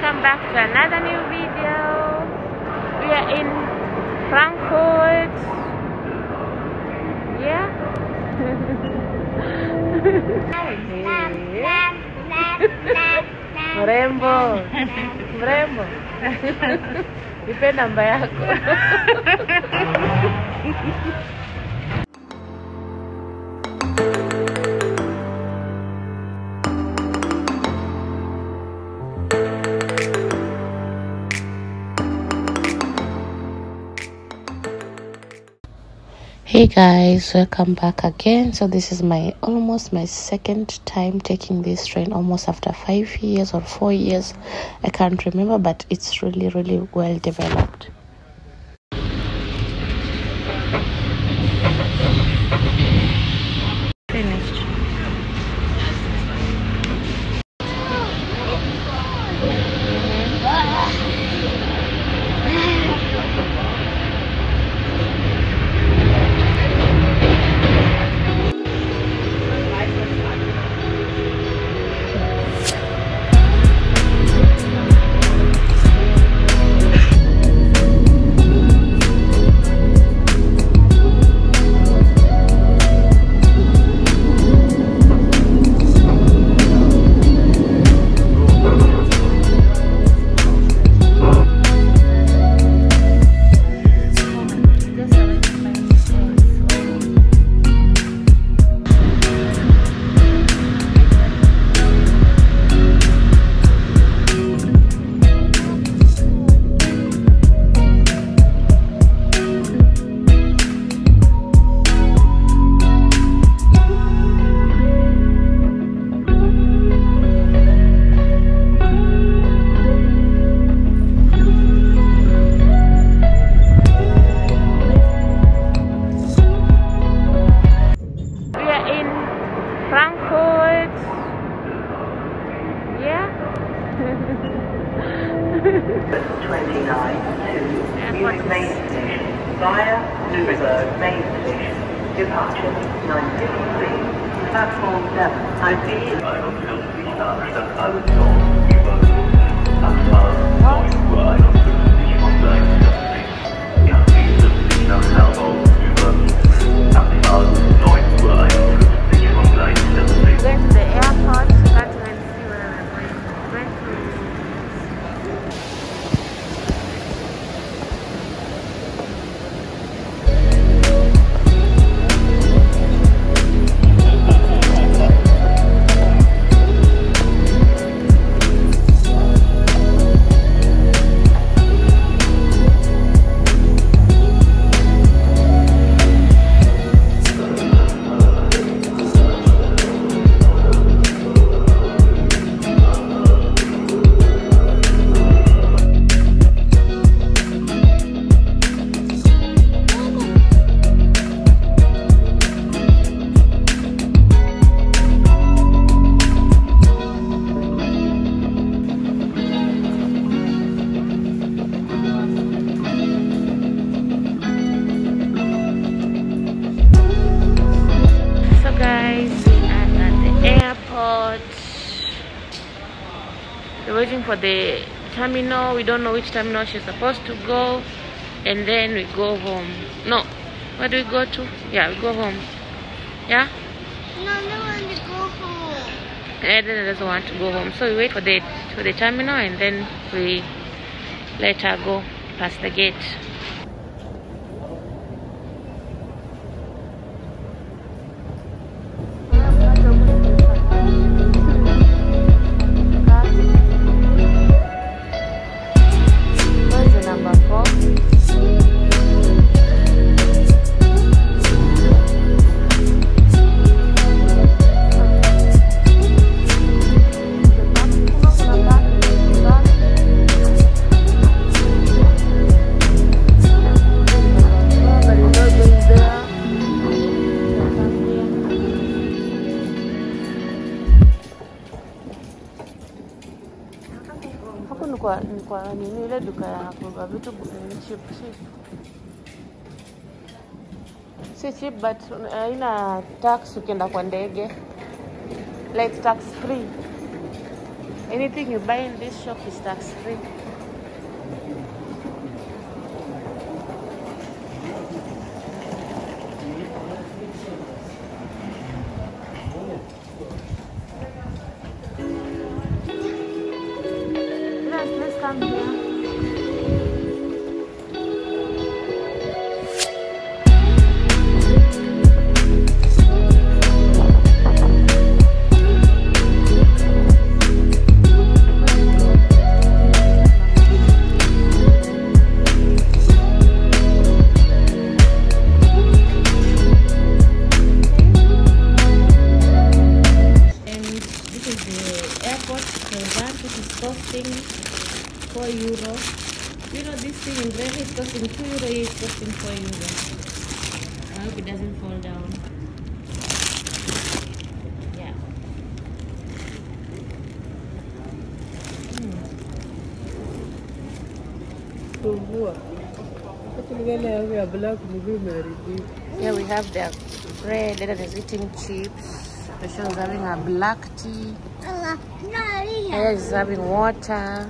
welcome back to another new video. We are in Frankfurt. Yeah. Mrembo. Mrembo. Nipe namba yako. Hey guys, welcome back again. So this is almost my second time taking this train, almost after 5 years or 4 years. I can't remember, but it's really well developed. Finished. Frankfurt. Yeah. 29 to Munich main station via Nuremberg main station. Departure 9:53. Platform 7. Going to the airport, can't even see where we're going. We're waiting for the terminal. We don't know which terminal she's supposed to go, and then we go home. No, where do we go to? Yeah, we go home. Yeah? No, I don't want to go home. Eden doesn't want to go home, so we wait for the terminal, and then we let her go past the gate. Kwa nini ile duka ya kuuza vitu cheap. Si cheap, but haina tax ukienda kwa ndege. Like tax free. Anything you buy in this shop is tax free. Let's come here. €4. You know, this thing in there is costing €2, it's costing €4. I hope it doesn't fall down. Yeah. Here we have the bread, that is eating chips. Michelle is having a black tea. Aya is having water.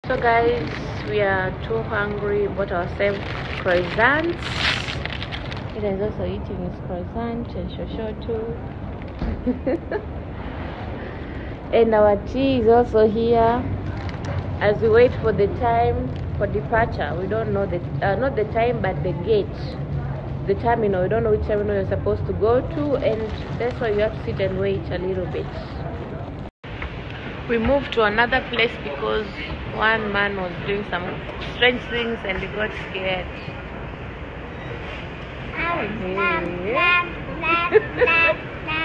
So guys, we are too hungry. Bought ourselves croissants. Ida is also eating his croissant and Shosho too. And our tea is also here as we wait for the time for departure. We don't know the not the time but the gate, the terminal. We don't know which terminal you're supposed to go to, and that's why you have to sit and wait a little bit. We moved to another place because one man was doing some strange things and we got scared.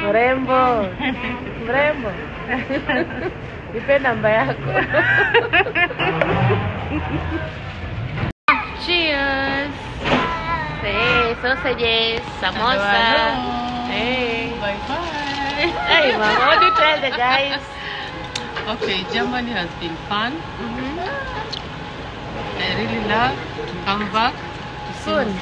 Mrembo, mrembo. Nipe namba yako. Cheers. Hey, sausages, samosa. Hey. Bye bye. Hey, Mama, what do you tell the guys? Okay, Germany has been fun. I really love to come back Soon.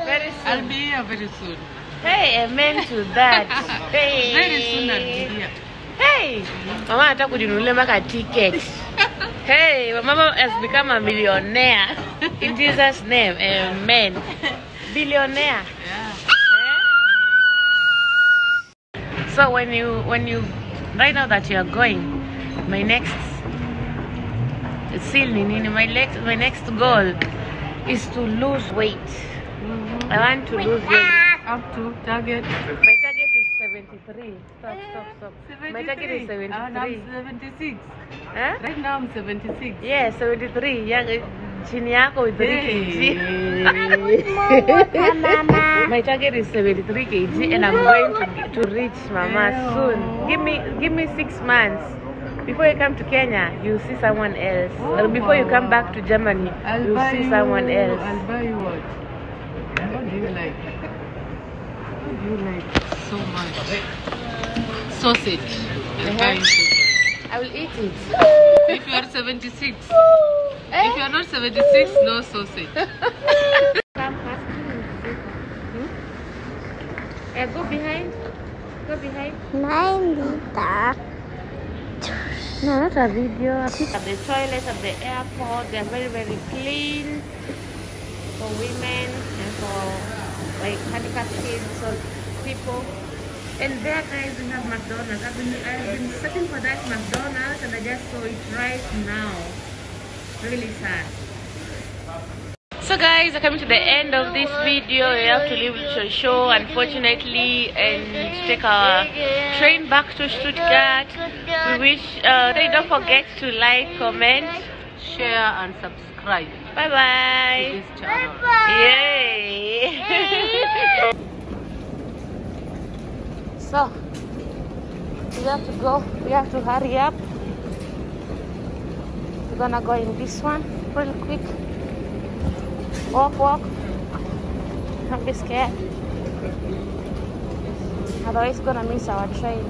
Very soon. I'll be here very soon. Hey, amen to that. Hey. Very soon I'll be here. Hey, Mama hata kujinunulia mpaka ticket. Hey, Mama has become a millionaire. In Jesus' name, amen. Billionaire. Yeah. So when you right now that you are going, my next goal is to lose weight. I want to lose weight. Up to target. My target is 73. Stop. 73. My target is 73. And I'm 76. Huh? Right now I'm 76. Yeah, 73. Chini yako with 3 kg. My target is 73 kg and I'm going to reach Mama soon. Give me 6 months. Before you come to Kenya, you'll see someone else. Or before you come back to Germany, you'll see someone else. I'll buy you what? What do you like? What do you like so much? Sausage. I'll buy you sausage. I will eat it. If you are 76. If you are not 76, no sausage. Come fast. Go behind. Go behind. No, not a video. The toilets at the airport, they are very, very clean for women and for like handicapped kids or people. And there, guys, we have McDonald's. I've been searching for that McDonald's and I just saw it right now. Really sad. So guys, we're coming to the end of this video. We have to leave the show, unfortunately, and take our train back to Stuttgart. We wish, don't forget to like, comment, Share and subscribe. Bye bye. To this channel. Yay. So, we have to go. We have to hurry up. We're gonna go in this one real quick. Walk. Don't be scared. Otherwise, gonna miss our train.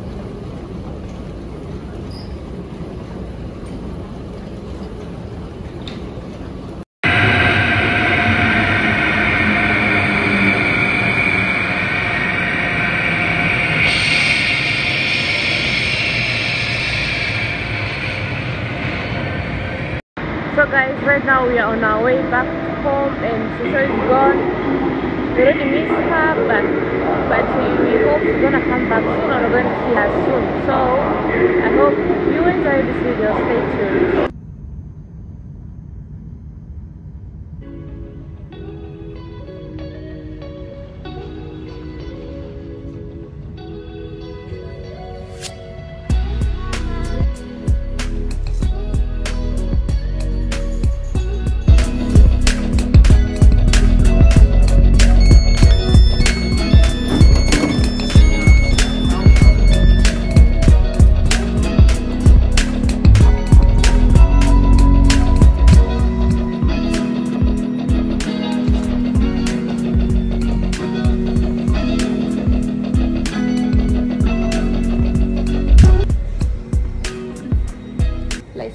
guys, right now we are on our way back home and Sisha is gone. We already missed her, but we hope she's gonna come back soon, or we're going to see her soon. So I hope you enjoy this video. Stay tuned.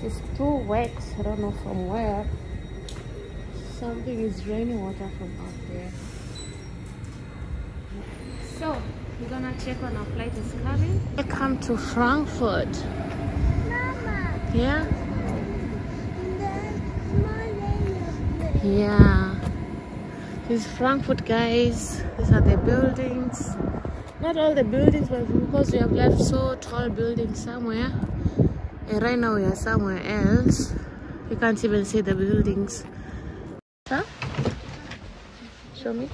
It's too wet. I don't know from where. Something is raining water from up there. So we're gonna check on our flight is coming. Welcome to Frankfurt. Mama. Yeah. Yeah. This is Frankfurt, guys. These are the buildings. Not all the buildings, but because we have left so tall buildings somewhere. And right now we are somewhere else. You can't even see the buildings. Huh? Show me.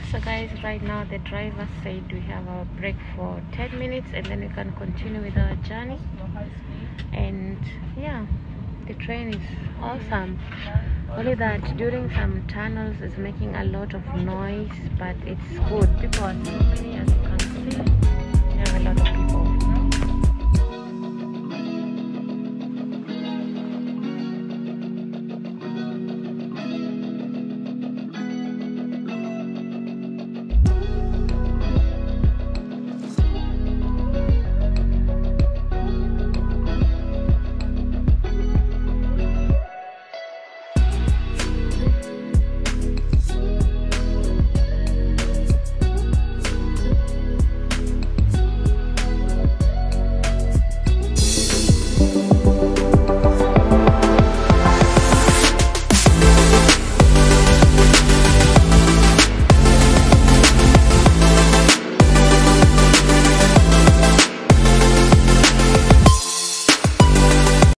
So guys, right now the driver said we have a break for 10 minutes and then we can continue with our journey. And yeah, the train is awesome, only that during some tunnels it's making a lot of noise, but it's good. People are so many